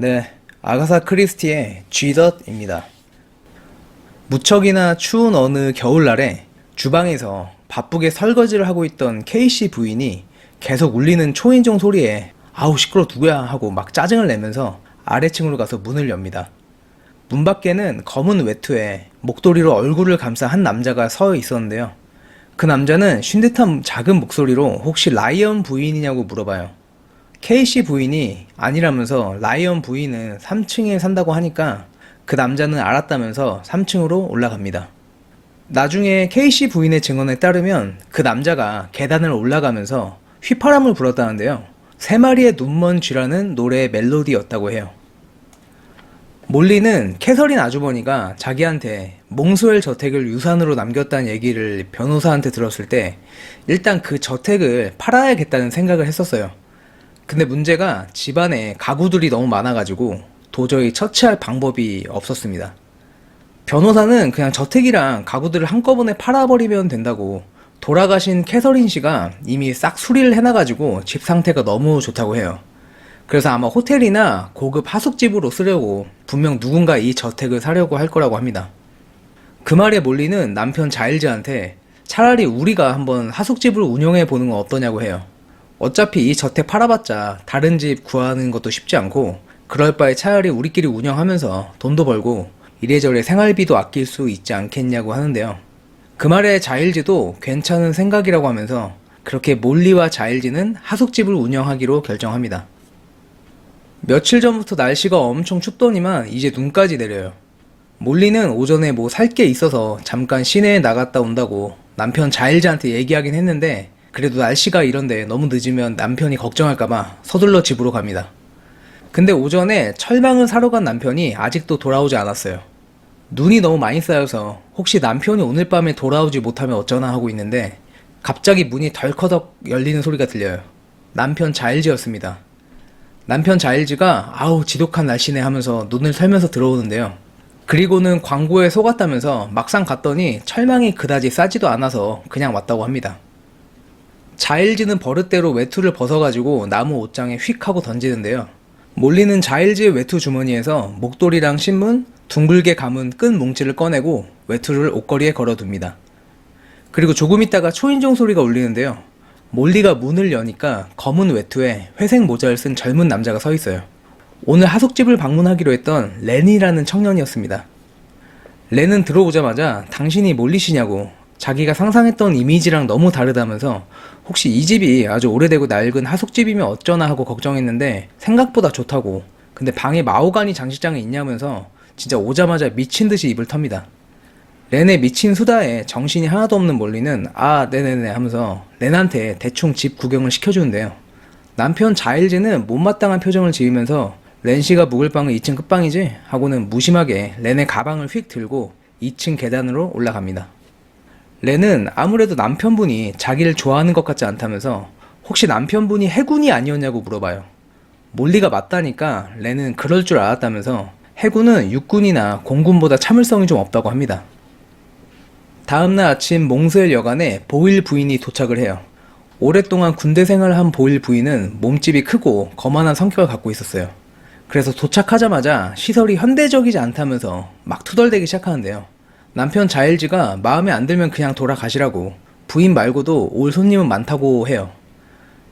네, 아가사 크리스티의 쥐덫입니다. 무척이나 추운 어느 겨울날에 주방에서 바쁘게 설거지를 하고 있던 K씨 부인이 계속 울리는 초인종 소리에 아우 시끄러 누구야 하고 막 짜증을 내면서 아래층으로 가서 문을 엽니다. 문 밖에는 검은 외투에 목도리로 얼굴을 감싼 한 남자가 서 있었는데요. 그 남자는 쉰 듯한 작은 목소리로 혹시 라이언 부인이냐고 물어봐요. K씨 부인이 아니라면서 라이언 부인은 3층에 산다고 하니까 그 남자는 알았다면서 3층으로 올라갑니다. 나중에 K씨 부인의 증언에 따르면 그 남자가 계단을 올라가면서 휘파람을 불었다는데요. 세 마리의 눈먼 쥐라는 노래의 멜로디였다고 해요. 몰리는 캐서린 아주머니가 자기한테 몽스웰 저택을 유산으로 남겼다는 얘기를 변호사한테 들었을 때 일단 그 저택을 팔아야겠다는 생각을 했었어요. 근데 문제가 집안에 가구들이 너무 많아가지고 도저히 처치할 방법이 없었습니다. 변호사는 그냥 저택이랑 가구들을 한꺼번에 팔아버리면 된다고, 돌아가신 캐서린 씨가 이미 싹 수리를 해놔가지고 집 상태가 너무 좋다고 해요. 그래서 아마 호텔이나 고급 하숙집으로 쓰려고 분명 누군가 이 저택을 사려고 할 거라고 합니다. 그 말에 몰리는 남편 자일즈한테 차라리 우리가 한번 하숙집을 운영해 보는 건 어떠냐고 해요. 어차피 이 저택 팔아봤자 다른 집 구하는 것도 쉽지 않고 그럴 바에 차라리 우리끼리 운영하면서 돈도 벌고 이래저래 생활비도 아낄 수 있지 않겠냐고 하는데요. 그 말에 자일즈도 괜찮은 생각이라고 하면서 그렇게 몰리와 자일즈는 하숙집을 운영하기로 결정합니다. 며칠 전부터 날씨가 엄청 춥더니만 이제 눈까지 내려요. 몰리는 오전에 뭐 살 게 있어서 잠깐 시내에 나갔다 온다고 남편 자일즈한테 얘기하긴 했는데 그래도 날씨가 이런데 너무 늦으면 남편이 걱정할까봐 서둘러 집으로 갑니다. 근데 오전에 철망을 사러 간 남편이 아직도 돌아오지 않았어요. 눈이 너무 많이 쌓여서 혹시 남편이 오늘 밤에 돌아오지 못하면 어쩌나 하고 있는데 갑자기 문이 덜커덕 열리는 소리가 들려요. 남편 자일즈였습니다. 남편 자일즈가 아우 지독한 날씨네 하면서 눈을 털면서 들어오는데요. 그리고는 광고에 속았다면서 막상 갔더니 철망이 그다지 싸지도 않아서 그냥 왔다고 합니다. 자일즈는 버릇대로 외투를 벗어가지고 나무 옷장에 휙 하고 던지는데요. 몰리는 자일즈의 외투 주머니에서 목도리랑 신문, 둥글게 감은 끈 뭉치를 꺼내고 외투를 옷걸이에 걸어둡니다. 그리고 조금 있다가 초인종 소리가 울리는데요. 몰리가 문을 여니까 검은 외투에 회색 모자를 쓴 젊은 남자가 서 있어요. 오늘 하숙집을 방문하기로 했던 렌이라는 청년이었습니다. 렌은 들어오자마자 당신이 몰리시냐고, 자기가 상상했던 이미지랑 너무 다르다면서 혹시 이 집이 아주 오래되고 낡은 하숙집이면 어쩌나 하고 걱정했는데 생각보다 좋다고, 근데 방에 마호가니 장식장이 있냐면서 진짜 오자마자 미친듯이 입을 텁니다. 렌의 미친 수다에 정신이 하나도 없는 몰리는 아 네네네 하면서 렌한테 대충 집 구경을 시켜주는데요. 남편 자일즈는 못마땅한 표정을 지으면서 렌씨가 묵을 방은 2층 끝방이지? 하고는 무심하게 렌의 가방을 휙 들고 2층 계단으로 올라갑니다. 렌은 아무래도 남편분이 자기를 좋아하는 것 같지 않다면서 혹시 남편분이 해군이 아니었냐고 물어봐요. 몰리가 맞다니까 렌은 그럴 줄 알았다면서 해군은 육군이나 공군보다 참을성이 좀 없다고 합니다. 다음날 아침 몽스웰 여관에 보일 부인이 도착을 해요. 오랫동안 군대 생활을 한 보일 부인은 몸집이 크고 거만한 성격을 갖고 있었어요. 그래서 도착하자마자 시설이 현대적이지 않다면서 막 투덜대기 시작하는데요. 남편 자일즈가 마음에 안 들면 그냥 돌아가시라고, 부인 말고도 올 손님은 많다고 해요.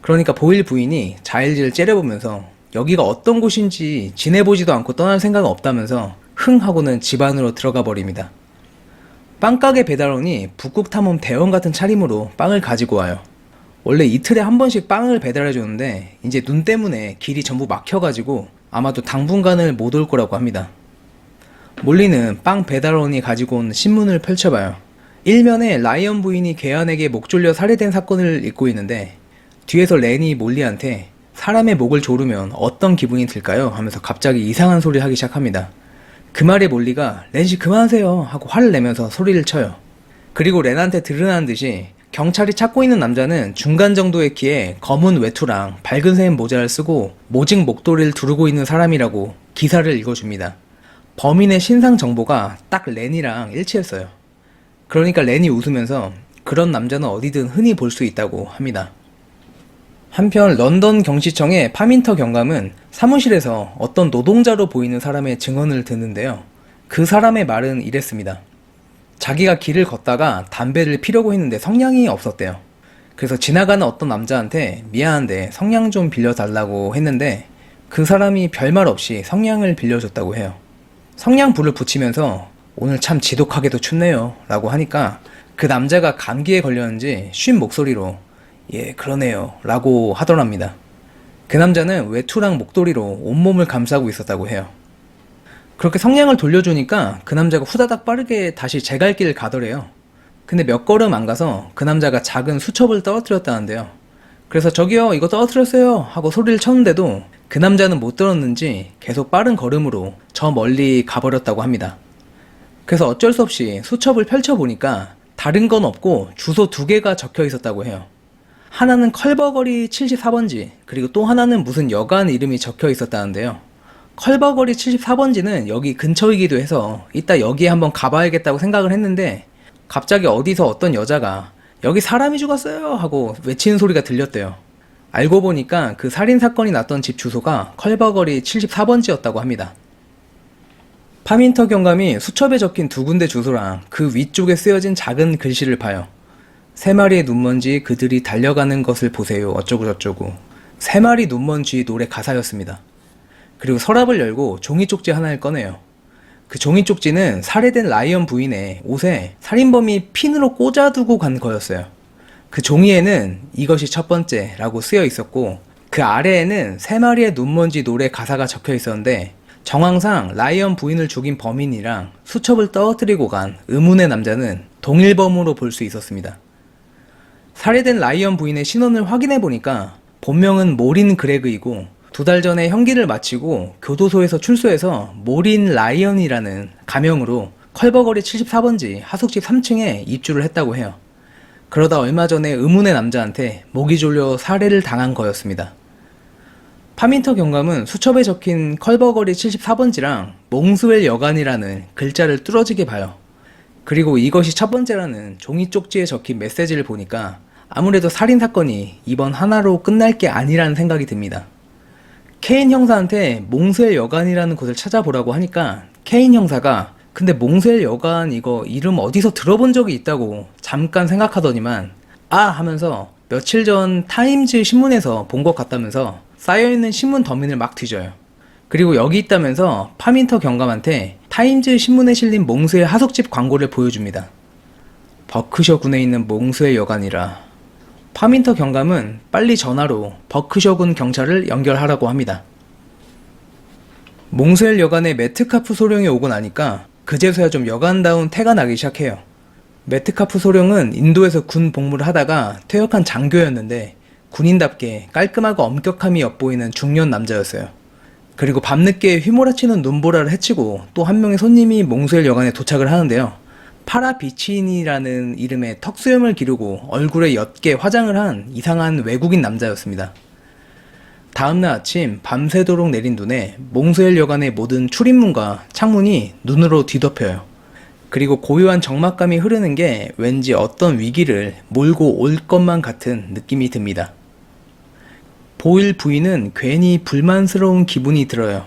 그러니까 보일 부인이 자일즈를 째려보면서 여기가 어떤 곳인지 지내보지도 않고 떠날 생각은 없다면서 흥 하고는 집 안으로 들어가 버립니다. 빵가게 배달원이 북극 탐험 대원 같은 차림으로 빵을 가지고 와요. 원래 이틀에 한 번씩 빵을 배달해주는데 이제 눈 때문에 길이 전부 막혀가지고 아마도 당분간을 못 올 거라고 합니다. 몰리는 빵 배달원이 가지고 온 신문을 펼쳐봐요. 일면에 라이언 부인이 괴한에게 목 졸려 살해된 사건을 읽고 있는데 뒤에서 렌이 몰리한테 사람의 목을 조르면 어떤 기분이 들까요? 하면서 갑자기 이상한 소리를 하기 시작합니다. 그 말에 몰리가 렌씨 그만하세요 하고 화를 내면서 소리를 쳐요. 그리고 렌한테 드러나는 듯이 경찰이 찾고 있는 남자는 중간 정도의 키에 검은 외투랑 밝은 색 모자를 쓰고 모직 목도리를 두르고 있는 사람이라고 기사를 읽어줍니다. 범인의 신상 정보가 딱 렌이랑 일치했어요. 그러니까 렌이 웃으면서 그런 남자는 어디든 흔히 볼 수 있다고 합니다. 한편 런던 경시청의 파민터 경감은 사무실에서 어떤 노동자로 보이는 사람의 증언을 듣는데요. 그 사람의 말은 이랬습니다. 자기가 길을 걷다가 담배를 피려고 했는데 성냥이 없었대요. 그래서 지나가는 어떤 남자한테 미안한데 성냥 좀 빌려달라고 했는데 그 사람이 별말 없이 성냥을 빌려줬다고 해요. 성냥 불을 붙이면서 오늘 참 지독하게도 춥네요 라고 하니까 그 남자가 감기에 걸렸는지 쉰 목소리로 예 그러네요 라고 하더랍니다. 그 남자는 외투랑 목도리로 온몸을 감싸고 있었다고 해요. 그렇게 성냥을 돌려주니까 그 남자가 후다닥 빠르게 다시 제 갈 길 가더래요. 근데 몇 걸음 안 가서 그 남자가 작은 수첩을 떨어뜨렸다는데요. 그래서 저기요 이거 떨어뜨렸어요 하고 소리를 쳤는데도 그 남자는 못 들었는지 계속 빠른 걸음으로 저 멀리 가버렸다고 합니다. 그래서 어쩔 수 없이 수첩을 펼쳐보니까 다른 건 없고 주소 2개가 적혀 있었다고 해요. 하나는 컬버거리 74번지 그리고 또 하나는 무슨 여관 이름이 적혀 있었다는데요. 컬버거리 74번지는 여기 근처이기도 해서 이따 여기에 한번 가봐야겠다고 생각을 했는데 갑자기 어디서 어떤 여자가 여기 사람이 죽었어요 하고 외치는 소리가 들렸대요. 알고 보니까 그 살인사건이 났던 집 주소가 컬버거리 74번지였다고 합니다. 파민터 경감이 수첩에 적힌 2군데 주소랑 그 위쪽에 쓰여진 작은 글씨를 봐요. 3마리의 눈먼지 그들이 달려가는 것을 보세요 어쩌고저쩌고 3마리 눈먼지 노래 가사였습니다. 그리고 서랍을 열고 종이 쪽지 하나를 꺼내요. 그 종이 쪽지는 살해된 라이언 부인의 옷에 살인범이 핀으로 꽂아두고 간 거였어요. 그 종이에는 이것이 첫 번째 라고 쓰여 있었고 그 아래에는 3마리의 눈먼지 노래 가사가 적혀 있었는데 정황상 라이언 부인을 죽인 범인이랑 수첩을 떨어뜨리고 간 의문의 남자는 동일범으로 볼 수 있었습니다. 살해된 라이언 부인의 신원을 확인해 보니까 본명은 모린 그레그이고 2달 전에 형기를 마치고 교도소에서 출소해서 모린 라이언이라는 가명으로 컬버거리 74번지 하숙집 3층에 입주를 했다고 해요. 그러다 얼마 전에 의문의 남자한테 목이 졸려 살해를 당한 거였습니다. 파민터 경감은 수첩에 적힌 컬버거리 74번지랑 몽스웰 여관이라는 글자를 뚫어지게 봐요. 그리고 이것이 첫 번째라는 종이 쪽지에 적힌 메시지를 보니까 아무래도 살인사건이 이번 하나로 끝날 게 아니라는 생각이 듭니다. 케인 형사한테 몽스웰 여관이라는 곳을 찾아보라고 하니까 케인 형사가 근데 몽스웰 여관 이거 이름 어디서 들어본 적이 있다고 잠깐 생각하더니만 아 하면서 며칠 전 타임즈 신문에서 본 것 같다면서 쌓여있는 신문 더미를 막 뒤져요. 그리고 여기 있다면서 파민터 경감한테 타임즈 신문에 실린 몽스웰 하숙집 광고를 보여줍니다. 버크셔군에 있는 몽스웰 여관이라. 파민터 경감은 빨리 전화로 버크셔군 경찰을 연결하라고 합니다. 몽스웰 여관에 매트카프 소령이 오고 나니까 그제서야 좀 여관다운 태가 나기 시작해요. 매트카프 소령은 인도에서 군 복무를 하다가 퇴역한 장교였는데 군인답게 깔끔하고 엄격함이 엿보이는 중년 남자였어요. 그리고 밤늦게 휘몰아치는 눈보라를 헤치고 또 한 명의 손님이 몽스웰 여관에 도착을 하는데요. 파라비치인이라는 이름의 턱수염을 기르고 얼굴에 옅게 화장을 한 이상한 외국인 남자였습니다. 다음날 아침 밤새도록 내린 눈에 몽스웰 여관의 모든 출입문과 창문이 눈으로 뒤덮여요. 그리고 고요한 적막감이 흐르는 게 왠지 어떤 위기를 몰고 올 것만 같은 느낌이 듭니다. 보일 부인은 괜히 불만스러운 기분이 들어요.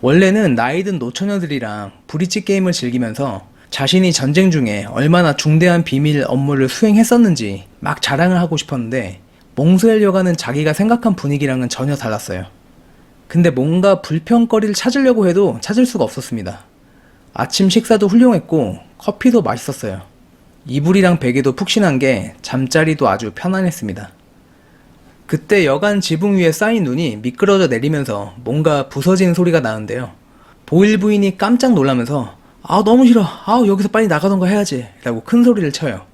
원래는 나이든 노처녀들이랑 브릿지 게임을 즐기면서 자신이 전쟁 중에 얼마나 중대한 비밀 업무를 수행했었는지 막 자랑을 하고 싶었는데 몽스웰 여관은 자기가 생각한 분위기랑은 전혀 달랐어요. 근데 뭔가 불평거리를 찾으려고 해도 찾을 수가 없었습니다. 아침 식사도 훌륭했고 커피도 맛있었어요. 이불이랑 베개도 푹신한 게 잠자리도 아주 편안했습니다. 그때 여관 지붕 위에 쌓인 눈이 미끄러져 내리면서 뭔가 부서지는 소리가 나는데요. 보일 부인이 깜짝 놀라면서 아 너무 싫어 여기서 빨리 나가던가 해야지 라고 큰 소리를 쳐요.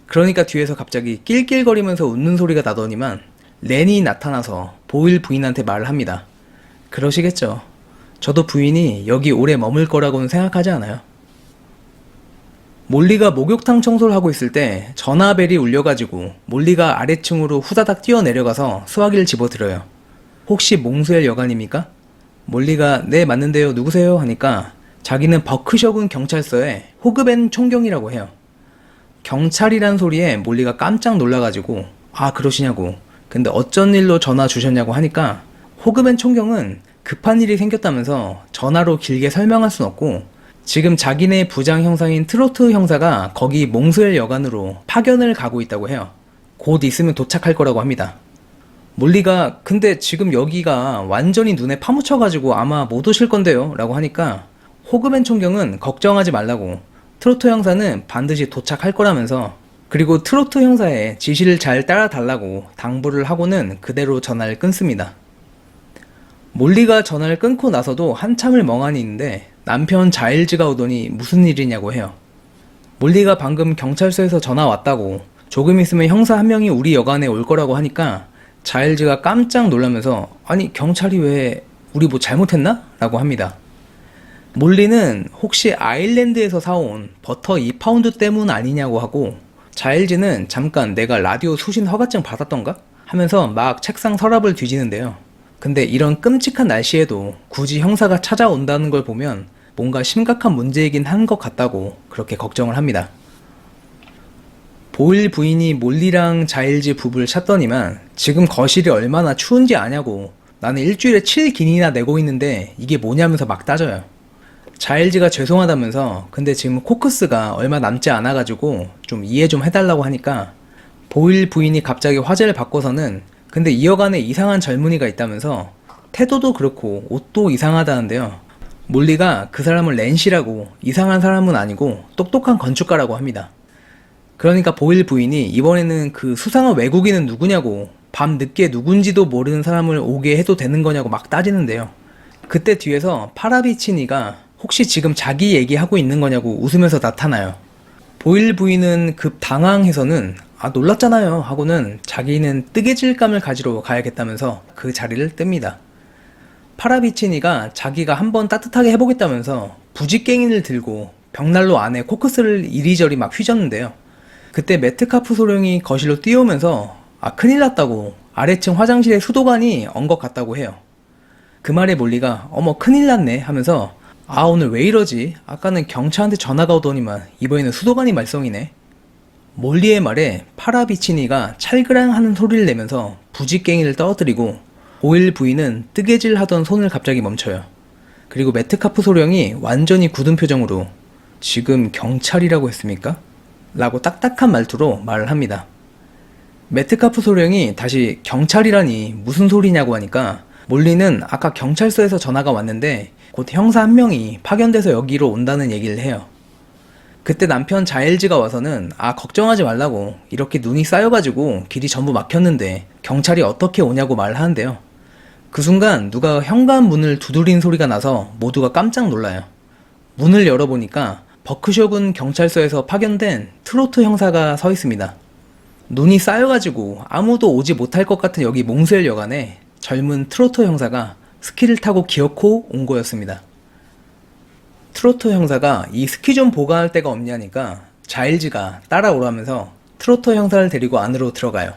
그러니까 뒤에서 갑자기 낄낄거리면서 웃는 소리가 나더니만 렌이 나타나서 보일 부인한테 말을 합니다. 그러시겠죠. 저도 부인이 여기 오래 머물 거라고는 생각하지 않아요. 몰리가 목욕탕 청소를 하고 있을 때 전화벨이 울려가지고 몰리가 아래층으로 후다닥 뛰어내려가서 수화기를 집어들어요. 혹시 몽스웰 여관입니까? 몰리가 네 맞는데요 누구세요? 하니까 자기는 버크셔군 경찰서의 호그벤 총경이라고 해요. 경찰이란 소리에 몰리가 깜짝 놀라가지고 아 그러시냐고 근데 어쩐 일로 전화 주셨냐고 하니까 호그맨 총경은 급한 일이 생겼다면서 전화로 길게 설명할 순 없고 지금 자기네 부장 형사인 트로트 형사가 거기 몽스웰 여관으로 파견을 가고 있다고 해요. 곧 있으면 도착할 거라고 합니다. 몰리가 근데 지금 여기가 완전히 눈에 파묻혀가지고 아마 못 오실 건데요 라고 하니까 호그맨 총경은 걱정하지 말라고 트로트 형사는 반드시 도착할 거라면서 그리고 트로트 형사의 지시를 잘 따라달라고 당부를 하고는 그대로 전화를 끊습니다. 몰리가 전화를 끊고 나서도 한참을 멍하니 있는데 남편 자일즈가 오더니 무슨 일이냐고 해요. 몰리가 방금 경찰서에서 전화 왔다고 조금 있으면 형사 한 명이 우리 여관에 올 거라고 하니까 자일즈가 깜짝 놀라면서 아니 경찰이 왜 우리 뭐 잘못했나? 라고 합니다. 몰리는 혹시 아일랜드에서 사온 버터 2파운드 때문 아니냐고 하고 자일즈는 잠깐 내가 라디오 수신 허가증 받았던가? 하면서 막 책상 서랍을 뒤지는데요. 근데 이런 끔찍한 날씨에도 굳이 형사가 찾아온다는 걸 보면 뭔가 심각한 문제이긴 한 것 같다고 그렇게 걱정을 합니다. 보일 부인이 몰리랑 자일즈 부부를 찾더니만 지금 거실이 얼마나 추운지 아냐고 나는 일주일에 7긴이나 내고 있는데 이게 뭐냐면서 막 따져요. 자일즈가 죄송하다면서 근데 지금 코크스가 얼마 남지 않아가지고 좀 이해 좀 해달라고 하니까 보일 부인이 갑자기 화제를 바꿔서는 근데 이 여관에 이상한 젊은이가 있다면서 태도도 그렇고 옷도 이상하다는데요. 몰리가 그 사람은 랜시라고 이상한 사람은 아니고 똑똑한 건축가라고 합니다. 그러니까 보일 부인이 이번에는 그 수상한 외국인은 누구냐고 밤 늦게 누군지도 모르는 사람을 오게 해도 되는 거냐고 막 따지는데요. 그때 뒤에서 파라비치니가 혹시 지금 자기 얘기하고 있는 거냐고 웃으면서 나타나요. 보일 부인은 급 당황해서는 아 놀랐잖아요 하고는 자기는 뜨개질감을 가지러 가야겠다면서 그 자리를 뜹니다. 파라비치니가 자기가 한번 따뜻하게 해보겠다면서 부직갱이를 들고 벽난로 안에 코크스를 이리저리 막 휘젓는데요. 그때 메트카프 소령이 거실로 뛰어오면서 아 큰일 났다고 아래층 화장실에 수도관이 언 것 같다고 해요. 그 말에 몰리가 어머 큰일 났네 하면서 아 오늘 왜 이러지? 아까는 경찰한테 전화가 오더니만 이번에는 수도관이 말썽이네. 몰리의 말에 파라비치니가 찰그랑 하는 소리를 내면서 부직갱이를 떨어뜨리고 보일 부인은 뜨개질 하던 손을 갑자기 멈춰요. 그리고 메트카프 소령이 완전히 굳은 표정으로 지금 경찰이라고 했습니까? 라고 딱딱한 말투로 말을 합니다. 메트카프 소령이 다시 경찰이라니 무슨 소리냐고 하니까 몰리는 아까 경찰서에서 전화가 왔는데 곧 형사 한 명이 파견돼서 여기로 온다는 얘기를 해요. 그때 남편 자일즈가 와서는 아 걱정하지 말라고 이렇게 눈이 쌓여가지고 길이 전부 막혔는데 경찰이 어떻게 오냐고 말하는데요. 그 순간 누가 현관 문을 두드린 소리가 나서 모두가 깜짝 놀라요. 문을 열어보니까 버크셔군 경찰서에서 파견된 트로트 형사가 서 있습니다. 눈이 쌓여가지고 아무도 오지 못할 것 같은 여기 몽스웰 여관에 젊은 트로트 형사가 스키를 타고 기어코 온 거였습니다. 트로트 형사가 이 스키 좀 보관할 데가 없냐니까 자일즈가 따라오라면서 트로트 형사를 데리고 안으로 들어가요.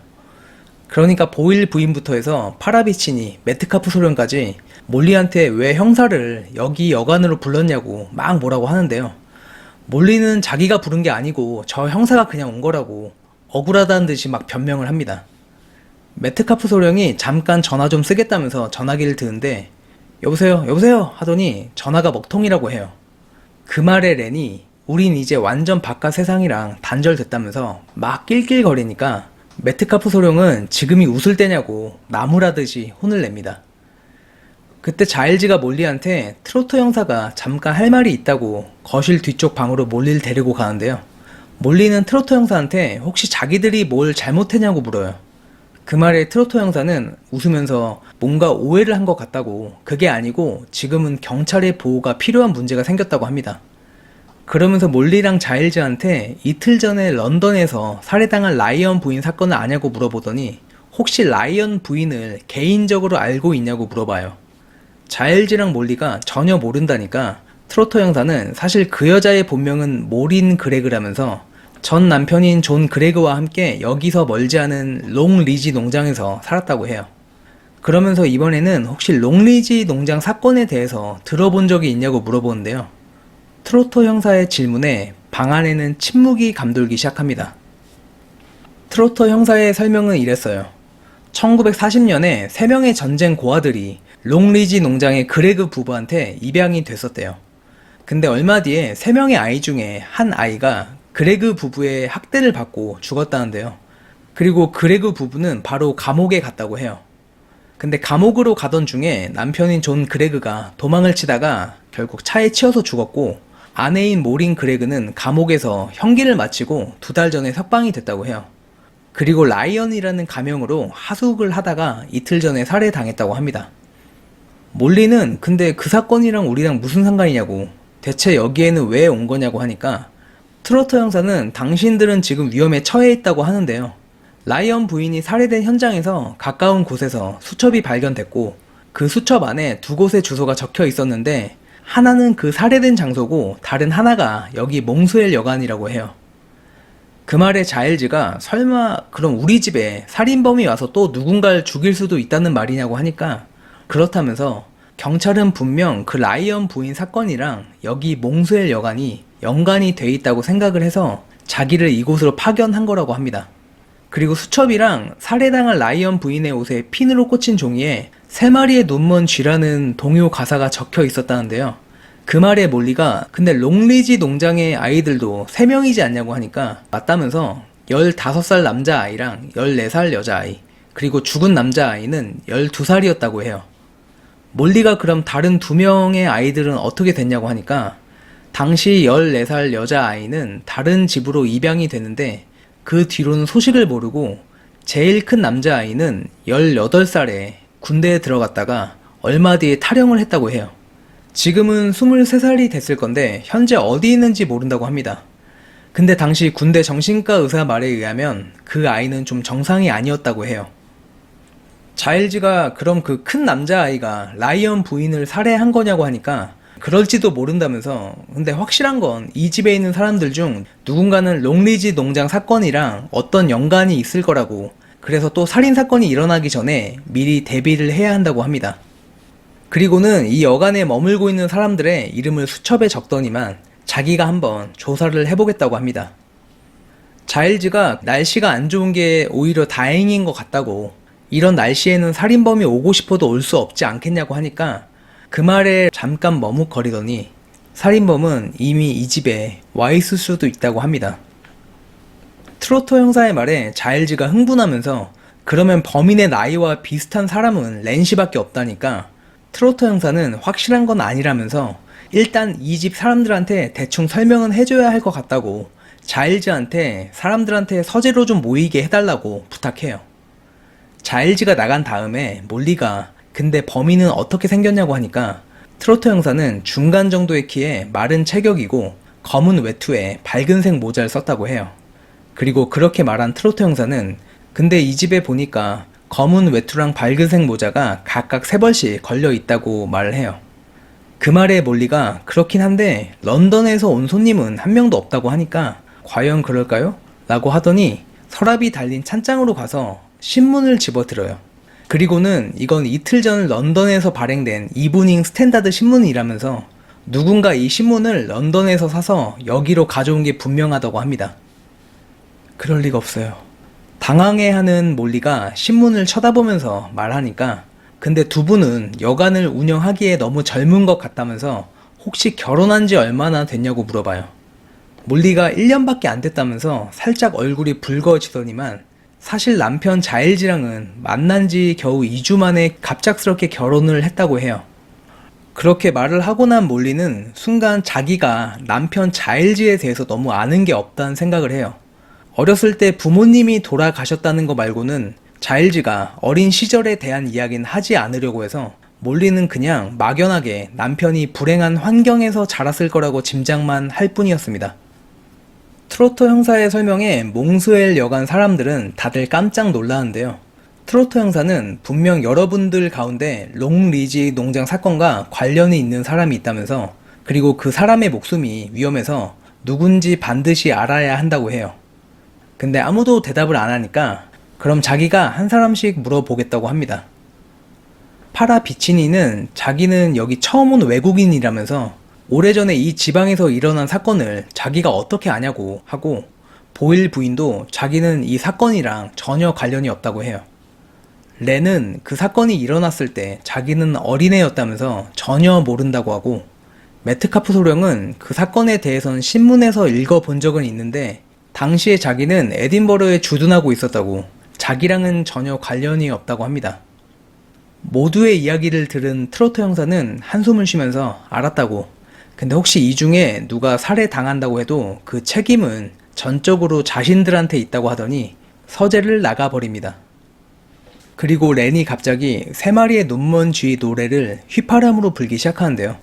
그러니까 보일 부인부터 해서 파라비치니, 메트카프 소령까지 몰리한테 왜 형사를 여기 여관으로 불렀냐고 막 뭐라고 하는데요. 몰리는 자기가 부른 게 아니고 저 형사가 그냥 온 거라고 억울하다는 듯이 막 변명을 합니다. 메트카프 소령이 잠깐 전화 좀 쓰겠다면서 전화기를 드는데 여보세요 여보세요 하더니 전화가 먹통이라고 해요. 그 말에 렌이 우린 이제 완전 바깥 세상이랑 단절됐다면서 막 낄낄거리니까 메트카프 소령은 지금이 웃을 때냐고 나무라듯이 혼을 냅니다. 그때 자일즈가 몰리한테 트로트 형사가 잠깐 할 말이 있다고 거실 뒤쪽 방으로 몰리를 데리고 가는데요. 몰리는 트로트 형사한테 혹시 자기들이 뭘 잘못했냐고 물어요. 그 말에 트로트 형사는 웃으면서 뭔가 오해를 한 것 같다고 그게 아니고 지금은 경찰의 보호가 필요한 문제가 생겼다고 합니다. 그러면서 몰리랑 자일즈한테 이틀 전에 런던에서 살해당한 라이언 부인 사건을 아냐고 물어보더니 혹시 라이언 부인을 개인적으로 알고 있냐고 물어봐요. 자일즈랑 몰리가 전혀 모른다니까 트로트 형사는 사실 그 여자의 본명은 모린 그레그라면서 전 남편인 존 그레그와 함께 여기서 멀지 않은 롱리지 농장에서 살았다고 해요. 그러면서 이번에는 혹시 롱리지 농장 사건에 대해서 들어본 적이 있냐고 물어보는데요. 트로트 형사의 질문에 방 안에는 침묵이 감돌기 시작합니다. 트로트 형사의 설명은 이랬어요. 1940년에 3명의 전쟁 고아들이 롱리지 농장의 그레그 부부한테 입양이 됐었대요. 근데 얼마 뒤에 3명의 아이 중에 한 아이가 그레그 부부의 학대를 받고 죽었다는데요. 그리고 그레그 부부는 바로 감옥에 갔다고 해요. 근데 감옥으로 가던 중에 남편인 존 그레그가 도망을 치다가 결국 차에 치여서 죽었고, 아내인 모린 그레그는 감옥에서 형기를 마치고 2달 전에 석방이 됐다고 해요. 그리고 라이언이라는 가명으로 하숙을 하다가 이틀 전에 살해당했다고 합니다. 몰리는 근데 그 사건이랑 우리랑 무슨 상관이냐고, 대체 여기에는 왜 온 거냐고 하니까 트로터 형사는 당신들은 지금 위험에 처해 있다고 하는데요. 라이언 부인이 살해된 현장에서 가까운 곳에서 수첩이 발견됐고, 그 수첩 안에 2곳의 주소가 적혀 있었는데 하나는 그 살해된 장소고 다른 하나가 여기 몽스웰 여관이라고 해요. 그 말에 자일즈가 설마 그럼 우리 집에 살인범이 와서 또 누군가를 죽일 수도 있다는 말이냐고 하니까, 그렇다면서 경찰은 분명 그 라이언 부인 사건이랑 여기 몽스웰 여관이 연관이 돼 있다고 생각을 해서 자기를 이곳으로 파견한 거라고 합니다. 그리고 수첩이랑 살해당한 라이언 부인의 옷에 핀으로 꽂힌 종이에 3마리의 눈먼 쥐라는 동요 가사가 적혀 있었다는데요. 그 말에 몰리가 근데 롱리지 농장의 아이들도 3명이지 않냐고 하니까 맞다면서 15살 남자아이랑 14살 여자아이, 그리고 죽은 남자아이는 12살이었다고 해요. 몰리가 그럼 다른 2명의 아이들은 어떻게 됐냐고 하니까 당시 14살 여자아이는 다른 집으로 입양이 되는데 그 뒤로는 소식을 모르고, 제일 큰 남자아이는 18살에 군대에 들어갔다가 얼마 뒤에 탈영을 했다고 해요. 지금은 23살이 됐을 건데 현재 어디 있는지 모른다고 합니다. 근데 당시 군대 정신과 의사 말에 의하면 그 아이는 좀 정상이 아니었다고 해요. 자일즈가 그럼 그 큰 남자아이가 라이언 부인을 살해한 거냐고 하니까 그럴지도 모른다면서, 근데 확실한 건 이 집에 있는 사람들 중 누군가는 롱리지 농장 사건이랑 어떤 연관이 있을 거라고, 그래서 또 살인사건이 일어나기 전에 미리 대비를 해야 한다고 합니다. 그리고는 이 여관에 머물고 있는 사람들의 이름을 수첩에 적더니만 자기가 한번 조사를 해보겠다고 합니다. 자일즈가 날씨가 안 좋은 게 오히려 다행인 것 같다고, 이런 날씨에는 살인범이 오고 싶어도 올 수 없지 않겠냐고 하니까 그 말에 잠깐 머뭇거리더니 살인범은 이미 이 집에 와 있을 수도 있다고 합니다. 트로터 형사의 말에 자일즈가 흥분하면서 그러면 범인의 나이와 비슷한 사람은 랜시밖에 없다니까 트로터 형사는 확실한 건 아니라면서 일단 이 집 사람들한테 대충 설명은 해줘야 할 것 같다고 자일즈한테 사람들한테 서재로 좀 모이게 해달라고 부탁해요. 자일즈가 나간 다음에 몰리가 근데 범인은 어떻게 생겼냐고 하니까 트로터 형사는 중간 정도의 키에 마른 체격이고 검은 외투에 밝은색 모자를 썼다고 해요. 그리고 그렇게 말한 트로터 형사는 근데 이 집에 보니까 검은 외투랑 밝은색 모자가 각각 3벌씩 걸려 있다고 말을 해요. 그 말에 몰리가 그렇긴 한데 런던에서 온 손님은 한 명도 없다고 하니까 과연 그럴까요? 라고 하더니 서랍이 달린 찬장으로 가서 신문을 집어들어요. 그리고는 이건 이틀 전 런던에서 발행된 이브닝 스탠다드 신문이라면서 누군가 이 신문을 런던에서 사서 여기로 가져온 게 분명하다고 합니다. 그럴 리가 없어요. 당황해하는 몰리가 신문을 쳐다보면서 말하니까 근데 2분은 여관을 운영하기에 너무 젊은 것 같다면서 혹시 결혼한 지 얼마나 됐냐고 물어봐요. 몰리가 1년밖에 안 됐다면서 살짝 얼굴이 붉어지더니만 사실 남편 자일즈랑은 만난 지 겨우 2주 만에 갑작스럽게 결혼을 했다고 해요. 그렇게 말을 하고 난 몰리는 순간 자기가 남편 자일즈에 대해서 너무 아는 게 없다는 생각을 해요. 어렸을 때 부모님이 돌아가셨다는 거 말고는 자일즈가 어린 시절에 대한 이야기는 하지 않으려고 해서 몰리는 그냥 막연하게 남편이 불행한 환경에서 자랐을 거라고 짐작만 할 뿐이었습니다. 트로터 형사의 설명에 몽스웰 여관 사람들은 다들 깜짝 놀라는데요. 트로터 형사는 분명 여러분들 가운데 롱리지 농장 사건과 관련이 있는 사람이 있다면서, 그리고 그 사람의 목숨이 위험해서 누군지 반드시 알아야 한다고 해요. 근데 아무도 대답을 안 하니까 그럼 자기가 한 사람씩 물어보겠다고 합니다. 파라 비치니는 자기는 여기 처음 온 외국인이라면서 오래전에 이 지방에서 일어난 사건을 자기가 어떻게 아냐고 하고, 보일 부인도 자기는 이 사건이랑 전혀 관련이 없다고 해요. 렌은 그 사건이 일어났을 때 자기는 어린애였다면서 전혀 모른다고 하고, 메트카프 소령은 그 사건에 대해선 신문에서 읽어본 적은 있는데 당시에 자기는 에딘버러에 주둔하고 있었다고, 자기랑은 전혀 관련이 없다고 합니다. 모두의 이야기를 들은 트로터 형사는 한숨을 쉬면서 알았다고, 근데 혹시 이 중에 누가 살해당한다고 해도 그 책임은 전적으로 자신들한테 있다고 하더니 서재를 나가버립니다. 그리고 렌이 갑자기 세 마리의 눈먼 쥐 노래를 휘파람으로 불기 시작하는데요.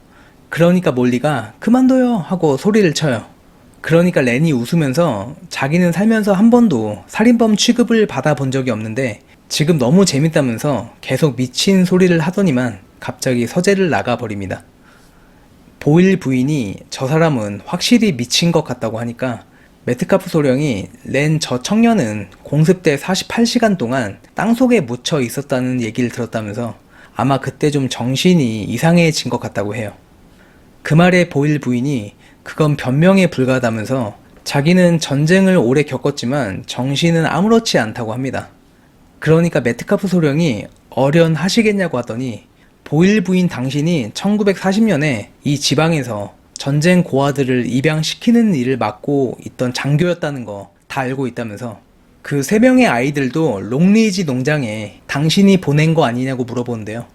그러니까 몰리가 그만둬요 하고 소리를 쳐요. 그러니까 렌이 웃으면서 자기는 살면서 한 번도 살인범 취급을 받아본 적이 없는데 지금 너무 재밌다면서 계속 미친 소리를 하더니만 갑자기 서재를 나가버립니다. 보일 부인이 저 사람은 확실히 미친 것 같다고 하니까 메트카프 소령이 렌 저 청년은 공습 때 48시간 동안 땅속에 묻혀 있었다는 얘기를 들었다면서 아마 그때 좀 정신이 이상해진 것 같다고 해요. 그 말에 보일 부인이 그건 변명에 불과하다면서 자기는 전쟁을 오래 겪었지만 정신은 아무렇지 않다고 합니다. 그러니까 메트카프 소령이 어련하시겠냐고 하더니 보일 부인 당신이 1940년에 이 지방에서 전쟁 고아들을 입양시키는 일을 맡고 있던 장교였다는 거 다 알고 있다면서 그 3명의 아이들도 롱리지 농장에 당신이 보낸 거 아니냐고 물어보는데요.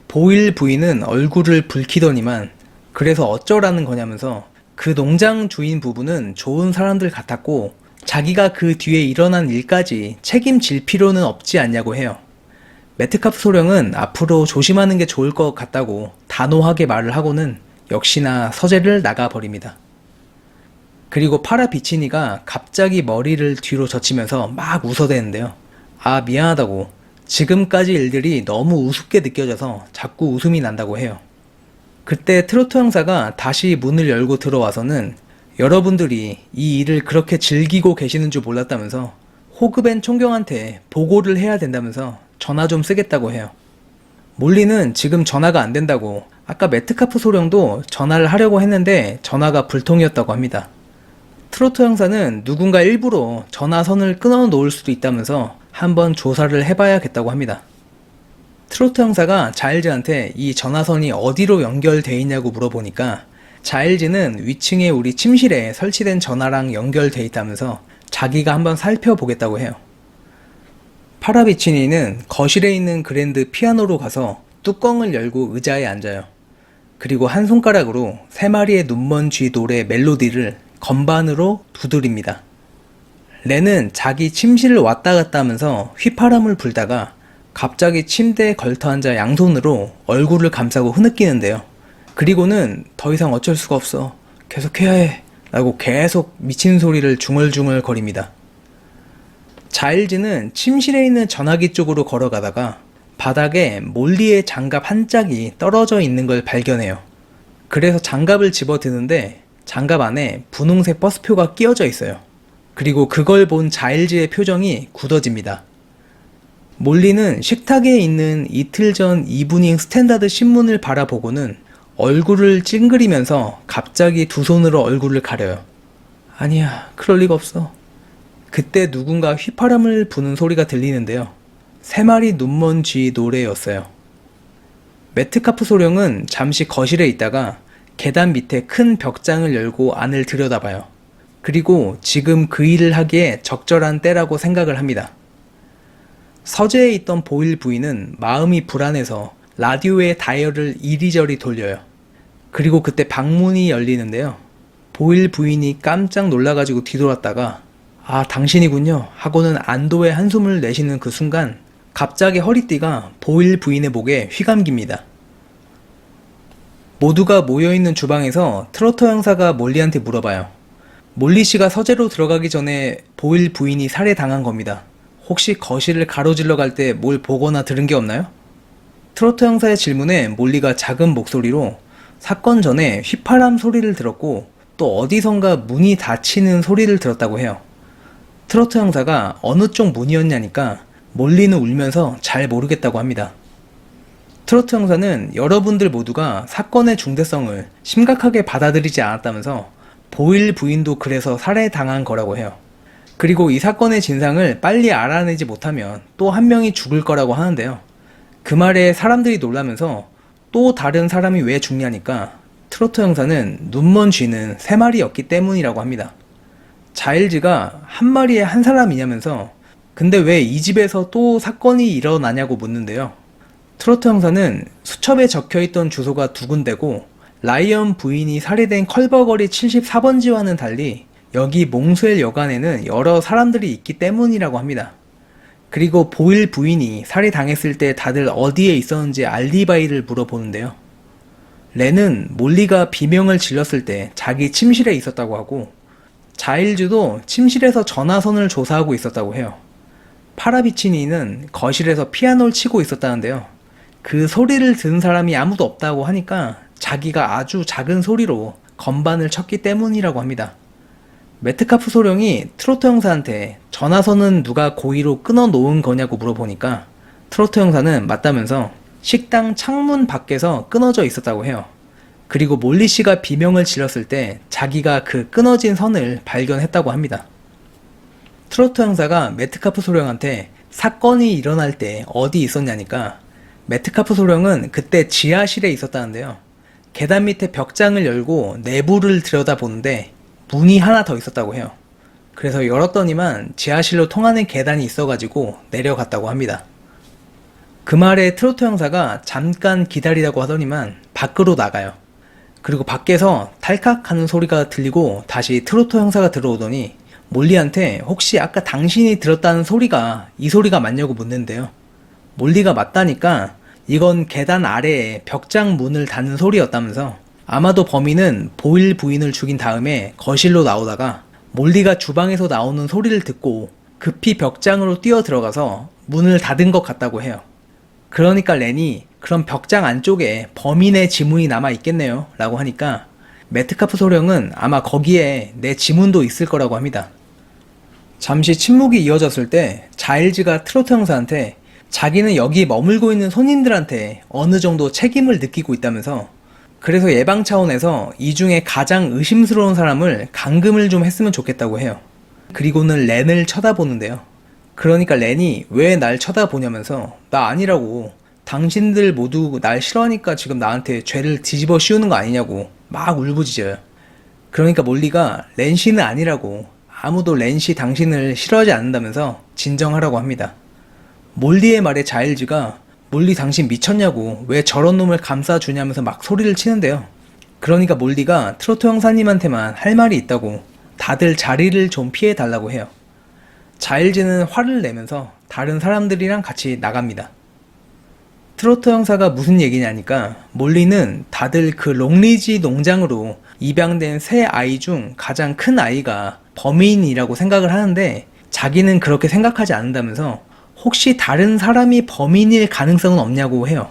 보일 부인은 얼굴을 붉히더니만 그래서 어쩌라는 거냐면서 그 농장 주인 부부는 좋은 사람들 같았고 자기가 그 뒤에 일어난 일까지 책임질 필요는 없지 않냐고 해요. 메트카프 소령은 앞으로 조심하는 게 좋을 것 같다고 단호하게 말을 하고는 역시나 서재를 나가버립니다. 그리고 파라 비치니가 갑자기 머리를 뒤로 젖히면서 막 웃어대는데요. 아, 미안하다고. 지금까지 일들이 너무 우습게 느껴져서 자꾸 웃음이 난다고 해요. 그때 트로트 형사가 다시 문을 열고 들어와서는 여러분들이 이 일을 그렇게 즐기고 계시는 줄 몰랐다면서 호그벤 총경한테 보고를 해야 된다면서 전화 좀 쓰겠다고 해요. 몰리는 지금 전화가 안 된다고, 아까 메트카프 소령도 전화를 하려고 했는데 전화가 불통이었다고 합니다. 트로트 형사는 누군가 일부러 전화선을 끊어 놓을 수도 있다면서 한번 조사를 해봐야겠다고 합니다. 트로트 형사가 자일즈한테 이 전화선이 어디로 연결돼 있냐고 물어보니까 자일즈는 위층에 우리 침실에 설치된 전화랑 연결돼 있다면서 자기가 한번 살펴보겠다고 해요. 파라비치니는 거실에 있는 그랜드 피아노로 가서 뚜껑을 열고 의자에 앉아요. 그리고 한 손가락으로 3마리의 눈먼 쥐 노래 멜로디를 건반으로 두드립니다. 렌은 자기 침실을 왔다 갔다 하면서 휘파람을 불다가 갑자기 침대에 걸터앉아 양손으로 얼굴을 감싸고 흐느끼는데요. 그리고는 더 이상 어쩔 수가 없어, 계속해야 해 라고 계속 미친 소리를 중얼중얼 거립니다. 자일즈는 침실에 있는 전화기 쪽으로 걸어가다가 바닥에 몰리의 장갑 한 짝이 떨어져 있는 걸 발견해요. 그래서 장갑을 집어드는데 장갑 안에 분홍색 버스표가 끼워져 있어요. 그리고 그걸 본 자일즈의 표정이 굳어집니다. 몰리는 식탁에 있는 이틀 전 이브닝 스탠다드 신문을 바라보고는 얼굴을 찡그리면서 갑자기 두 손으로 얼굴을 가려요. 아니야, 그럴 리가 없어. 그때 누군가 휘파람을 부는 소리가 들리는데요. 3마리 눈먼 쥐 노래였어요. 메트카프 소령은 잠시 거실에 있다가 계단 밑에 큰 벽장을 열고 안을 들여다봐요. 그리고 지금 그 일을 하기에 적절한 때라고 생각을 합니다. 서재에 있던 보일 부인은 마음이 불안해서 라디오의 다이얼을 이리저리 돌려요. 그리고 그때 방문이 열리는데요. 보일 부인이 깜짝 놀라가지고 뒤돌았다가 아, 당신이군요 하고는 안도의 한숨을 내쉬는 그 순간 갑자기 허리띠가 보일 부인의 목에 휘감깁니다. 모두가 모여있는 주방에서 트로터 형사가 몰리한테 물어봐요. 몰리 씨가 서재로 들어가기 전에 보일 부인이 살해당한 겁니다. 혹시 거실을 가로질러 갈 때 뭘 보거나 들은 게 없나요? 트로터 형사의 질문에 몰리가 작은 목소리로 사건 전에 휘파람 소리를 들었고 또 어디선가 문이 닫히는 소리를 들었다고 해요. 트로터 형사가 어느 쪽 문이었냐니까 몰리는 울면서 잘 모르겠다고 합니다. 트로트 형사는 여러분들 모두가 사건의 중대성을 심각하게 받아들이지 않았다면서 보일 부인도 그래서 살해당한 거라고 해요. 그리고 이 사건의 진상을 빨리 알아내지 못하면 또 한 명이 죽을 거라고 하는데요. 그 말에 사람들이 놀라면서 또 다른 사람이 왜 죽냐니까 트로트 형사는 눈먼 쥐는 세 마리였기 때문이라고 합니다. 자일즈가 한 마리에 한 사람이냐면서 근데 왜 이 집에서 또 사건이 일어나냐고 묻는데요. 트로트 형사는 수첩에 적혀있던 주소가 두 군데고 라이언 부인이 살해된 컬버거리 74번지와는 달리 여기 몽스웰 여관에는 여러 사람들이 있기 때문이라고 합니다. 그리고 보일 부인이 살해당했을 때 다들 어디에 있었는지 알리바이를 물어보는데요. 렌은 몰리가 비명을 질렀을 때 자기 침실에 있었다고 하고 자일즈도 침실에서 전화선을 조사하고 있었다고 해요. 파라비치니는 거실에서 피아노를 치고 있었다는데요. 그 소리를 들은 사람이 아무도 없다고 하니까 자기가 아주 작은 소리로 건반을 쳤기 때문이라고 합니다. 메트카프 소령이 트로트 형사한테 전화선은 누가 고의로 끊어 놓은 거냐고 물어보니까 트로트 형사는 맞다면서 식당 창문 밖에서 끊어져 있었다고 해요. 그리고 몰리 씨가 비명을 질렀을 때 자기가 그 끊어진 선을 발견했다고 합니다. 트로트 형사가 메트카프 소령한테 사건이 일어날 때 어디 있었냐니까 메트카프 소령은 그때 지하실에 있었다는데요. 계단 밑에 벽장을 열고 내부를 들여다보는데 문이 하나 더 있었다고 해요. 그래서 열었더니만 지하실로 통하는 계단이 있어가지고 내려갔다고 합니다. 그 말에 트로트 형사가 잠깐 기다리라고 하더니만 밖으로 나가요. 그리고 밖에서 탈칵 하는 소리가 들리고 다시 트로트 형사가 들어오더니 몰리한테 혹시 아까 당신이 들었다는 소리가 이 소리가 맞냐고 묻는데요. 몰리가 맞다니까 이건 계단 아래에 벽장 문을 닫는 소리였다면서 아마도 범인은 보일 부인을 죽인 다음에 거실로 나오다가 몰리가 주방에서 나오는 소리를 듣고 급히 벽장으로 뛰어 들어가서 문을 닫은 것 같다고 해요. 그러니까 렌이 그럼 벽장 안쪽에 범인의 지문이 남아 있겠네요 라고 하니까 메트카프 소령은 아마 거기에 내 지문도 있을 거라고 합니다. 잠시 침묵이 이어졌을 때 자일즈가 트로트 형사한테 자기는 여기 머물고 있는 손님들한테 어느 정도 책임을 느끼고 있다면서 그래서 예방 차원에서 이 중에 가장 의심스러운 사람을 감금을 좀 했으면 좋겠다고 해요. 그리고는 렌을 쳐다보는데요. 그러니까 렌이 왜 날 쳐다보냐면서 나 아니라고 당신들 모두 날 싫어하니까 지금 나한테 죄를 뒤집어 씌우는 거 아니냐고 막 울부짖어요. 그러니까 몰리가 렌 씨는 아니라고 아무도 렌 씨 당신을 싫어하지 않는다면서 진정하라고 합니다. 몰리의 말에 자일즈가 몰리 당신 미쳤냐고 왜 저런 놈을 감싸주냐면서 막 소리를 치는데요. 그러니까 몰리가 트로트 형사님한테만 할 말이 있다고 다들 자리를 좀 피해달라고 해요. 자일즈는 화를 내면서 다른 사람들이랑 같이 나갑니다. 트로트 형사가 무슨 얘기냐니까 몰리는 다들 그 롱리지 농장으로 입양된 세 아이 중 가장 큰 아이가 범인이라고 생각을 하는데 자기는 그렇게 생각하지 않는다면서 혹시 다른 사람이 범인일 가능성은 없냐고 해요.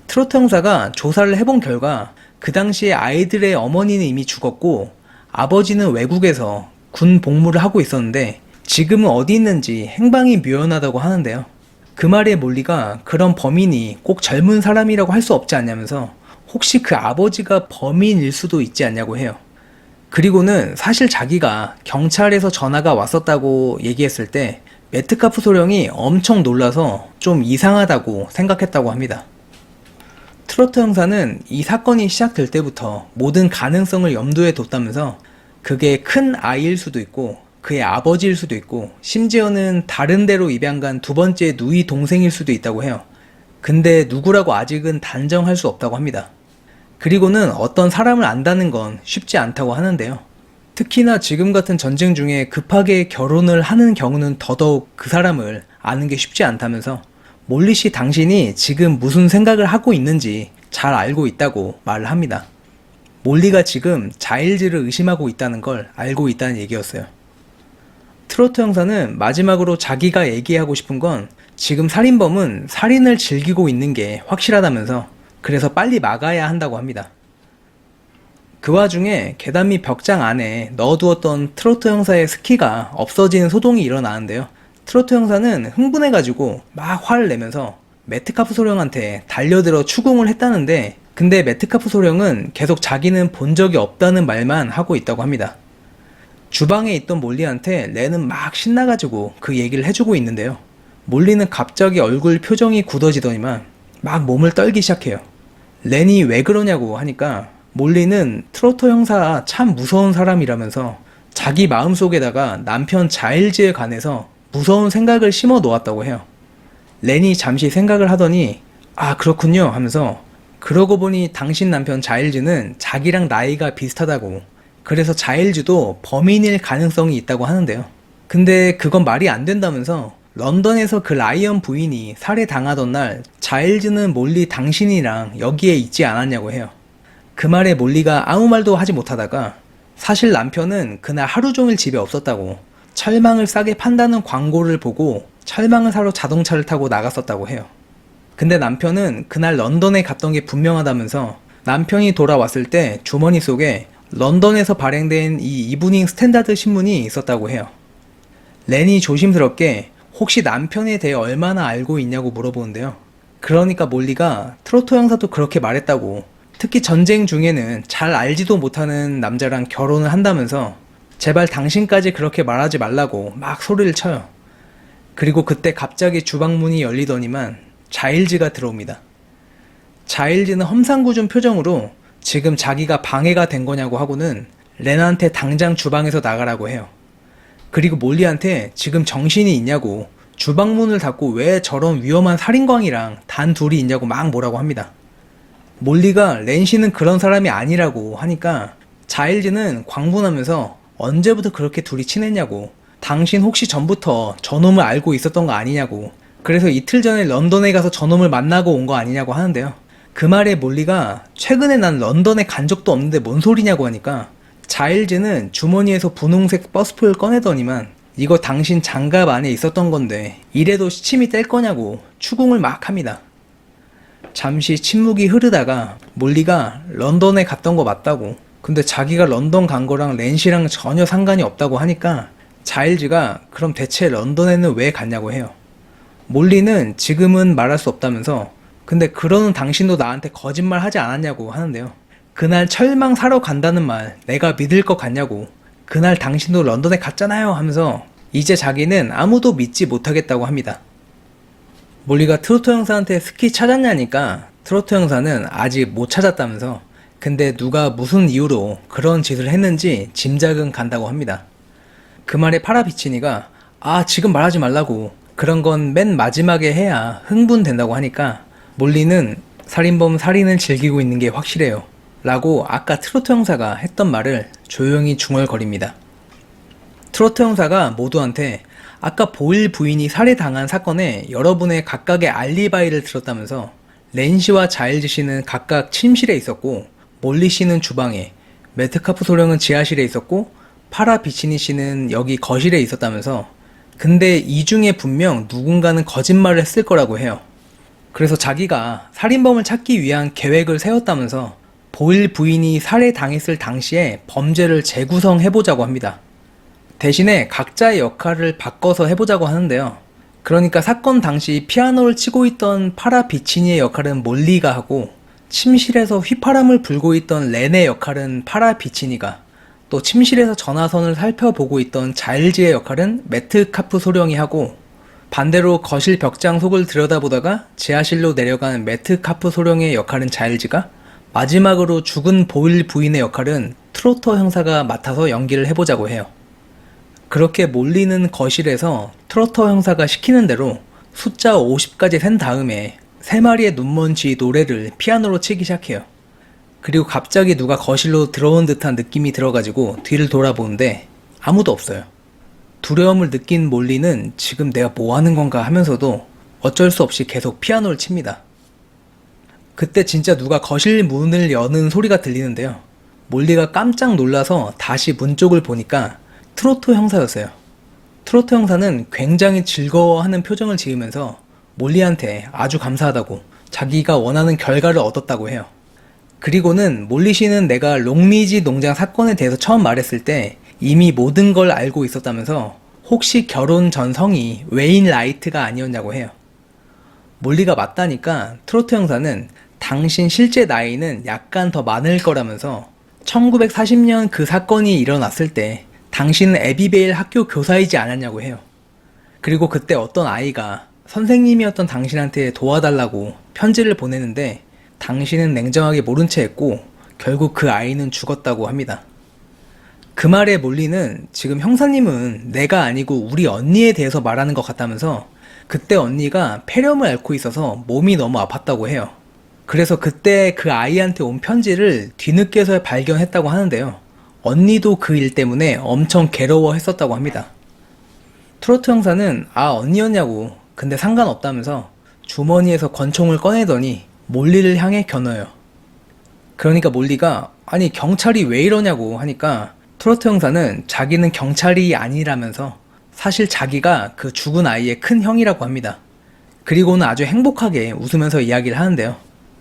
트로트 형사가 조사를 해본 결과 그 당시에 아이들의 어머니는 이미 죽었고 아버지는 외국에서 군 복무를 하고 있었는데 지금은 어디 있는지 행방이 묘연하다고 하는데요. 그 말에 몰리가 그런 범인이 꼭 젊은 사람이라고 할 수 없지 않냐면서 혹시 그 아버지가 범인일 수도 있지 않냐고 해요. 그리고는 사실 자기가 경찰에서 전화가 왔었다고 얘기했을 때 메트카프 소령이 엄청 놀라서 좀 이상하다고 생각했다고 합니다. 트로트 형사는 이 사건이 시작될 때부터 모든 가능성을 염두에 뒀다면서 그게 큰 아이일 수도 있고 그의 아버지일 수도 있고 심지어는 다른 데로 입양간 두 번째 누이 동생일 수도 있다고 해요. 근데 누구라고 아직은 단정할 수 없다고 합니다. 그리고는 어떤 사람을 안다는 건 쉽지 않다고 하는데요. 특히나 지금 같은 전쟁 중에 급하게 결혼을 하는 경우는 더더욱 그 사람을 아는 게 쉽지 않다면서 몰리 씨 당신이 지금 무슨 생각을 하고 있는지 잘 알고 있다고 말을 합니다. 몰리가 지금 자일즈를 의심하고 있다는 걸 알고 있다는 얘기였어요. 트로트 형사는 마지막으로 자기가 얘기하고 싶은 건 지금 살인범은 살인을 즐기고 있는 게 확실하다면서 그래서 빨리 막아야 한다고 합니다. 그 와중에 계단 밑 벽장 안에 넣어두었던 트로트 형사의 스키가 없어지는 소동이 일어나는데요. 트로트 형사는 흥분해가지고 막 화를 내면서 메트카프 소령한테 달려들어 추궁을 했다는데 근데 메트카프 소령은 계속 자기는 본 적이 없다는 말만 하고 있다고 합니다. 주방에 있던 몰리한테 렌은 막 신나가지고 그 얘기를 해주고 있는데요. 몰리는 갑자기 얼굴 표정이 굳어지더니만 막 몸을 떨기 시작해요. 렌이 왜 그러냐고 하니까 몰리는 트로터 형사 참 무서운 사람이라면서 자기 마음속에다가 남편 자일즈에 관해서 무서운 생각을 심어 놓았다고 해요. 렌이 잠시 생각을 하더니 아 그렇군요 하면서 그러고 보니 당신 남편 자일즈는 자기랑 나이가 비슷하다고, 그래서 자일즈도 범인일 가능성이 있다고 하는데요. 근데 그건 말이 안 된다면서 런던에서 그 라이언 부인이 살해당하던 날 자일즈는 몰리 당신이랑 여기에 있지 않았냐고 해요. 그 말에 몰리가 아무 말도 하지 못하다가 사실 남편은 그날 하루 종일 집에 없었다고, 철망을 싸게 판다는 광고를 보고 철망을 사러 자동차를 타고 나갔었다고 해요. 근데 남편은 그날 런던에 갔던 게 분명하다면서 남편이 돌아왔을 때 주머니 속에 런던에서 발행된 이 이브닝 스탠다드 신문이 있었다고 해요. 렌이 조심스럽게 혹시 남편에 대해 얼마나 알고 있냐고 물어보는데요. 그러니까 몰리가 트로터 형사도 그렇게 말했다고, 특히 전쟁 중에는 잘 알지도 못하는 남자랑 결혼을 한다면서 제발 당신까지 그렇게 말하지 말라고 막 소리를 쳐요. 그리고 그때 갑자기 주방문이 열리더니만 자일즈가 들어옵니다. 자일즈는 험상궂은 표정으로 지금 자기가 방해가 된 거냐고 하고는 렌한테 당장 주방에서 나가라고 해요. 그리고 몰리한테 지금 정신이 있냐고, 주방문을 닫고 왜 저런 위험한 살인광이랑 단 둘이 있냐고 막 뭐라고 합니다. 몰리가 렌 씨는 그런 사람이 아니라고 하니까 자일즈는 광분하면서 언제부터 그렇게 둘이 친했냐고, 당신 혹시 전부터 저놈을 알고 있었던 거 아니냐고, 그래서 이틀 전에 런던에 가서 저놈을 만나고 온 거 아니냐고 하는데요. 그 말에 몰리가 최근에 난 런던에 간 적도 없는데 뭔 소리냐고 하니까 자일즈는 주머니에서 분홍색 버스표를 꺼내더니만 이거 당신 장갑 안에 있었던 건데 이래도 시침이 뗄 거냐고 추궁을 막 합니다. 잠시 침묵이 흐르다가 몰리가 런던에 갔던 거 맞다고, 근데 자기가 런던 간 거랑 렌 씨랑 전혀 상관이 없다고 하니까 자일즈가 그럼 대체 런던에는 왜 갔냐고 해요. 몰리는 지금은 말할 수 없다면서 근데 그러는 당신도 나한테 거짓말 하지 않았냐고 하는데요. 그날 철망 사러 간다는 말 내가 믿을 것 같냐고, 그날 당신도 런던에 갔잖아요 하면서 이제 자기는 아무도 믿지 못하겠다고 합니다. 몰리가 트로터 형사한테 스키 찾았냐니까 트로터 형사는 아직 못 찾았다면서 근데 누가 무슨 이유로 그런 짓을 했는지 짐작은 간다고 합니다. 그 말에 파라비치니가 아 지금 말하지 말라고, 그런 건 맨 마지막에 해야 흥분된다고 하니까 몰리는 살인범 살인을 즐기고 있는 게 확실해요 라고 아까 트로트 형사가 했던 말을 조용히 중얼거립니다. 트로트 형사가 모두한테 아까 보일 부인이 살해당한 사건에 여러분의 각각의 알리바이를 들었다면서 렌 씨와 자일즈 씨는 각각 침실에 있었고 몰리 씨는 주방에, 매트카프 소령은 지하실에 있었고 파라 비치니 씨는 여기 거실에 있었다면서, 근데 이 중에 분명 누군가는 거짓말을 했을 거라고 해요. 그래서 자기가 살인범을 찾기 위한 계획을 세웠다면서 보일 부인이 살해당했을 당시에 범죄를 재구성해보자고 합니다. 대신에 각자의 역할을 바꿔서 해보자고 하는데요. 그러니까 사건 당시 피아노를 치고 있던 파라 비치니의 역할은 몰리가 하고, 침실에서 휘파람을 불고 있던 렌의 역할은 파라 비치니가, 또 침실에서 전화선을 살펴보고 있던 자일즈의 역할은 매트 카프 소령이 하고, 반대로 거실 벽장 속을 들여다보다가 지하실로 내려간 매트 카프 소령의 역할은 자일즈가, 마지막으로 죽은 보일 부인의 역할은 트로터 형사가 맡아서 연기를 해보자고 해요. 그렇게 몰리는 거실에서 트로터 형사가 시키는 대로 숫자 50까지 센 다음에 3마리의 눈먼지 노래를 피아노로 치기 시작해요. 그리고 갑자기 누가 거실로 들어온 듯한 느낌이 들어가지고 뒤를 돌아보는데 아무도 없어요. 두려움을 느낀 몰리는 지금 내가 뭐 하는 건가 하면서도 어쩔 수 없이 계속 피아노를 칩니다. 그때 진짜 누가 거실 문을 여는 소리가 들리는데요. 몰리가 깜짝 놀라서 다시 문 쪽을 보니까 트로트 형사였어요. 트로트 형사는 굉장히 즐거워하는 표정을 지으면서 몰리한테 아주 감사하다고, 자기가 원하는 결과를 얻었다고 해요. 그리고는 몰리 씨는 내가 롱리지 농장 사건에 대해서 처음 말했을 때 이미 모든 걸 알고 있었다면서 혹시 결혼 전 성이 웨인 라이트가 아니었냐고 해요. 몰리가 맞다니까 트로트 형사는 당신 실제 나이는 약간 더 많을 거라면서 1940년 그 사건이 일어났을 때 당신은 에비베일 학교 교사이지 않았냐고 해요. 그리고 그때 어떤 아이가 선생님이었던 당신한테 도와달라고 편지를 보내는데 당신은 냉정하게 모른 채 했고 결국 그 아이는 죽었다고 합니다. 그 말에 몰리는 지금 형사님은 내가 아니고 우리 언니에 대해서 말하는 것 같다면서 그때 언니가 폐렴을 앓고 있어서 몸이 너무 아팠다고 해요. 그래서 그때 그 아이한테 온 편지를 뒤늦게서 발견했다고 하는데요. 언니도 그 일 때문에 엄청 괴로워했었다고 합니다. 트로트 형사는 언니였냐고 근데 상관없다면서 주머니에서 권총을 꺼내더니 몰리를 향해 겨눠요. 그러니까 몰리가 아니 경찰이 왜 이러냐고 하니까 트로트 형사는 자기는 경찰이 아니라면서 사실 자기가 그 죽은 아이의 큰 형이라고 합니다. 그리고는 아주 행복하게 웃으면서 이야기를 하는데요.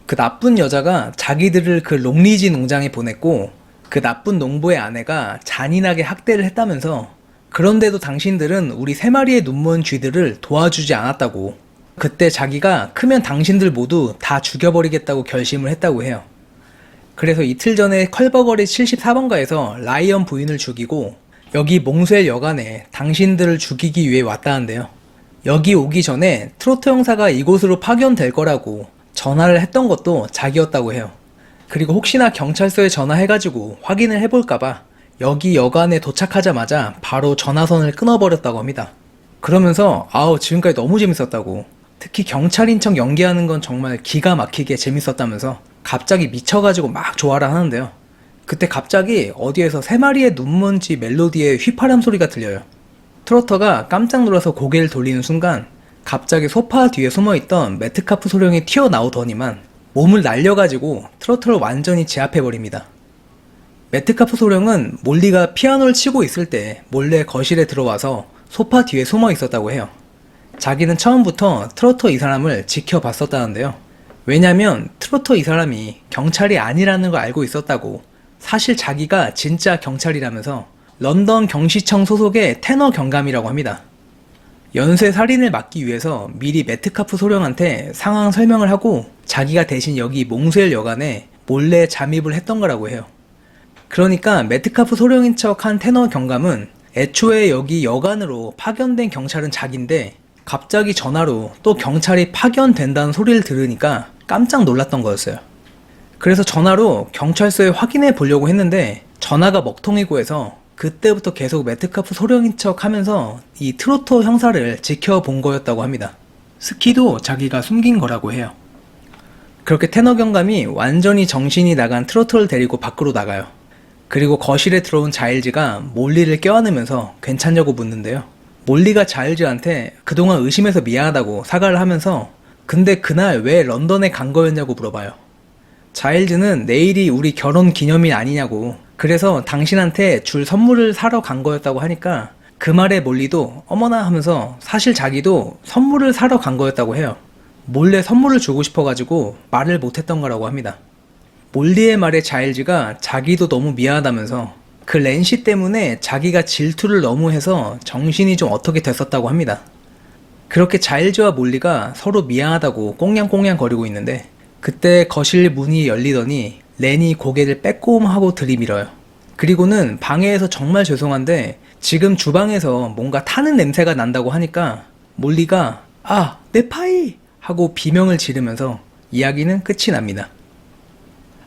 그 나쁜 여자가 자기들을 그 롱리지 농장에 보냈고 그 나쁜 농부의 아내가 잔인하게 학대를 했다면서 그런데도 당신들은 우리 3마리의 눈먼 쥐들을 도와주지 않았다고 그때 자기가 크면 당신들 모두 다 죽여버리겠다고 결심을 했다고 해요. 그래서 이틀 전에 컬버거리 74번가에서 라이언 부인을 죽이고 여기 몽쉘 여관에 당신들을 죽이기 위해 왔다는데요. 여기 오기 전에 트로트 형사가 이곳으로 파견될 거라고 전화를 했던 것도 자기였다고 해요. 그리고 혹시나 경찰서에 전화해가지고 확인을 해볼까봐 여기 여관에 도착하자마자 바로 전화선을 끊어버렸다고 합니다. 그러면서 지금까지 너무 재밌었다고 특히 경찰인 척 연기하는 건 정말 기가 막히게 재밌었다면서 갑자기 미쳐가지고 막 좋아라 하는데요. 그때 갑자기 어디에서 3마리의 눈먼지 멜로디의 휘파람 소리가 들려요. 트로터가 깜짝 놀라서 고개를 돌리는 순간 갑자기 소파 뒤에 숨어있던 매트카프 소령이 튀어나오더니만 몸을 날려가지고 트로터를 완전히 제압해버립니다. 매트카프 소령은 몰리가 피아노를 치고 있을 때 몰래 거실에 들어와서 소파 뒤에 숨어 있었다고 해요. 자기는 처음부터 트로터 이 사람을 지켜봤었다는데요. 왜냐면 트로터 이 사람이 경찰이 아니라는 걸 알고 있었다고 사실 자기가 진짜 경찰이라면서 런던 경시청 소속의 테너 경감이라고 합니다. 연쇄 살인을 막기 위해서 미리 매트카프 소령한테 상황 설명을 하고 자기가 대신 여기 몽쉘 여관에 몰래 잠입을 했던 거라고 해요. 그러니까 매트카프 소령인 척한 테너 경감은 애초에 여기 여관으로 파견된 경찰은 자기인데 갑자기 전화로 또 경찰이 파견된다는 소리를 들으니까 깜짝 놀랐던 거였어요. 그래서 전화로 경찰서에 확인해 보려고 했는데 전화가 먹통이고 해서 그때부터 계속 매트카프 소령인 척 하면서 이 트로터 형사를 지켜본 거였다고 합니다. 스키도 자기가 숨긴 거라고 해요. 그렇게 테너 경감이 완전히 정신이 나간 트로터를 데리고 밖으로 나가요. 그리고 거실에 들어온 자일즈가 몰리를 껴안으면서 괜찮냐고 묻는데요. 몰리가 자일즈한테 그동안 의심해서 미안하다고 사과를 하면서 근데 그날 왜 런던에 간 거였냐고 물어봐요. 자일즈는 내일이 우리 결혼 기념일 아니냐고 그래서 당신한테 줄 선물을 사러 간 거였다고 하니까 그 말에 몰리도 어머나 하면서 사실 자기도 선물을 사러 간 거였다고 해요. 몰래 선물을 주고 싶어가지고 말을 못했던 거라고 합니다. 몰리의 말에 자일즈가 자기도 너무 미안하다면서 그 렌시 때문에 자기가 질투를 너무 해서 정신이 좀 어떻게 됐었다고 합니다. 그렇게 자일즈와 몰리가 서로 미안하다고 꽁냥꽁냥 거리고 있는데 그때 거실 문이 열리더니 렌이 고개를 빼꼼하고 들이밀어요. 그리고는 방해해서 정말 죄송한데 지금 주방에서 뭔가 타는 냄새가 난다고 하니까 몰리가 내 파이! 하고 비명을 지르면서 이야기는 끝이 납니다.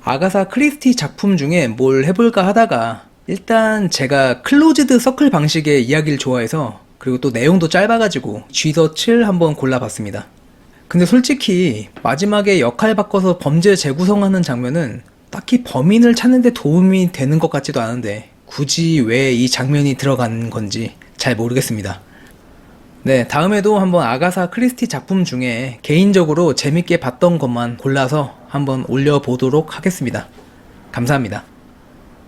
아가사 크리스티 작품 중에 뭘 해볼까 하다가 일단 제가 클로즈드 서클 방식의 이야기를 좋아해서 그리고 또 내용도 짧아가지고 쥐더칠 한번 골라봤습니다. 근데 솔직히 마지막에 역할 바꿔서 범죄 재구성하는 장면은 딱히 범인을 찾는 데 도움이 되는 것 같지도 않은데 굳이 왜 이 장면이 들어간 건지 잘 모르겠습니다. 네, 다음에도 한번 아가사 크리스티 작품 중에 개인적으로 재밌게 봤던 것만 골라서 한번 올려보도록 하겠습니다. 감사합니다.